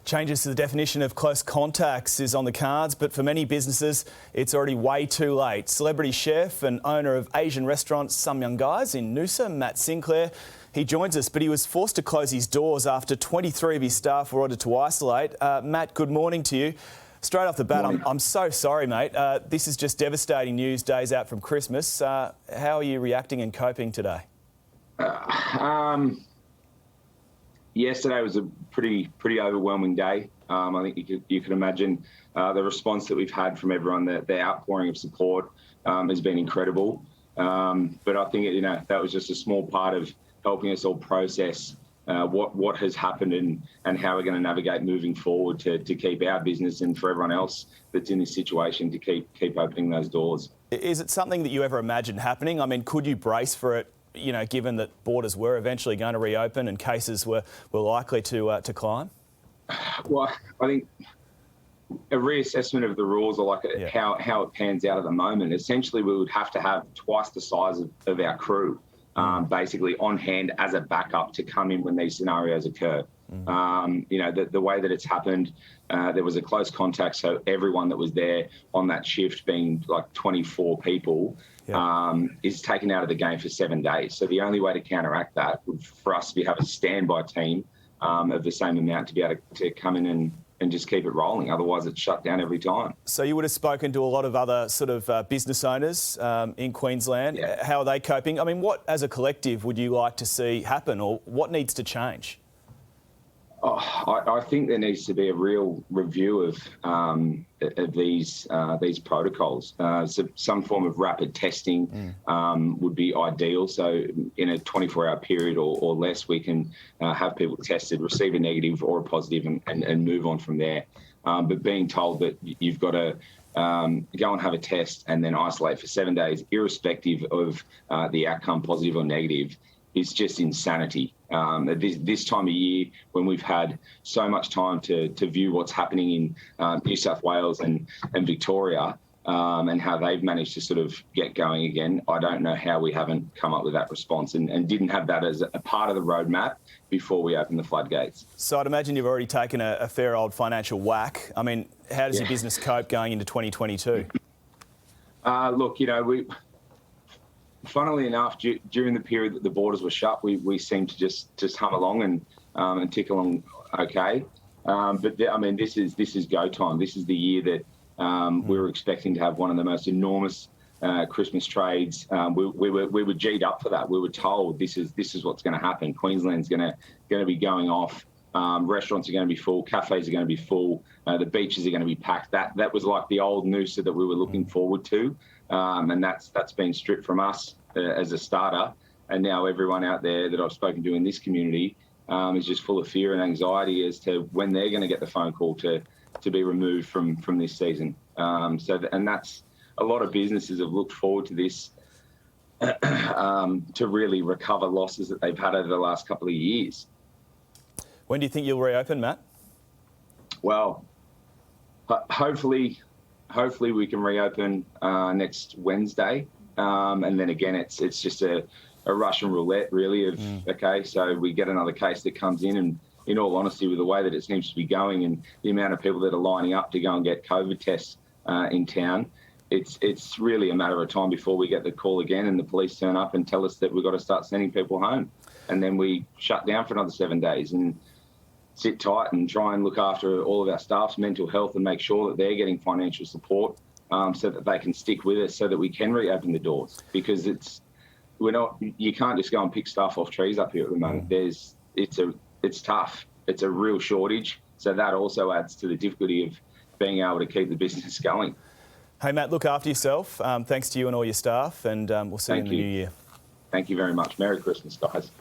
Changes to the definition of close contacts is on the cards, but for many businesses, it's already way too late. Celebrity chef and owner of Asian restaurant Some Young Guys in Noosa, Matt Sinclair, he joins us, but he was forced to close his doors after 23 of his staff were ordered to isolate. Matt, good morning to you. Straight off the bat, I'm so sorry, mate. This is just devastating news days out from Christmas. How are you reacting and coping today? Yesterday was a pretty overwhelming day. I think you can imagine the response that we've had from everyone. The outpouring of support has been incredible. But I think that was just a small part of helping us all process what has happened and how we're going to navigate moving forward to keep our business and for everyone else that's in this situation to keep opening those doors. Is it something that you ever imagined happening? I mean, could you brace for it? Given that borders were eventually going to reopen and cases were likely to climb? Well, I think a reassessment of the rules are how it pans out at the moment. Essentially, we would have to have twice the size of our crew basically on hand as a backup to come in when these scenarios occur. The way that it's happened, there was a close contact, so everyone that was there on that shift, being like 24 people, is taken out of the game for 7 days. So the only way to counteract that would for us to have a standby team of the same amount to be able to come in and just keep it rolling. Otherwise, it's shut down every time. So you would have spoken to a lot of other sort of business owners in Queensland. Yeah. How are they coping? I mean, what as a collective would you like to see happen, or what needs to change? I think there needs to be a real review of these protocols. So some form of rapid testing would be ideal. So in a 24-hour period or less, we can have people tested, receive a negative or a positive, and move on from there. But being told that you've got to go and have a test and then isolate for 7 days, irrespective of the outcome, positive or negative, is just insanity. This time of year, when we've had so much time to view what's happening in New South Wales and Victoria, and how they've managed to sort of get going again, I don't know how we haven't come up with that response and didn't have that as a part of the roadmap before we opened the floodgates. So I'd imagine you've already taken a fair old financial whack. I mean, how does your business cope going into 2022? Look, funnily enough, during the period that the borders were shut, we seemed to just hum along and tick along okay. But this is go time. This is the year that we were expecting to have one of the most enormous Christmas trades. We were G'd up for that. We were told this is what's going to happen. Queensland's going to be going off. Restaurants are going to be full. Cafes are going to be full. The beaches are going to be packed. That was like the old Noosa that we were looking forward to. And that's been stripped from us as a starter. And now everyone out there that I've spoken to in this community is just full of fear and anxiety as to when they're going to get the phone call to be removed from this season. And that's a lot of businesses have looked forward to this to really recover losses that they've had over the last couple of years. When do you think you'll reopen, Matt? Well, hopefully we can reopen next Wednesday, and then again it's just a Russian roulette really of okay, so we get another case that comes in, and in all honesty, with the way that it seems to be going and the amount of people that are lining up to go and get COVID tests in town, it's really a matter of time before we get the call again and the police turn up and tell us that we've got to start sending people home, and then we shut down for another 7 days and sit tight and try and look after all of our staff's mental health and make sure that they're getting financial support so that they can stick with us so that we can reopen the doors, because you can't just go and pick stuff off trees up here at the moment. It's tough. It's a real shortage. So that also adds to the difficulty of being able to keep the business going. Hey, Matt, look after yourself. Thanks to you and all your staff, and we'll see you in the new year. Thank you very much. Merry Christmas, guys.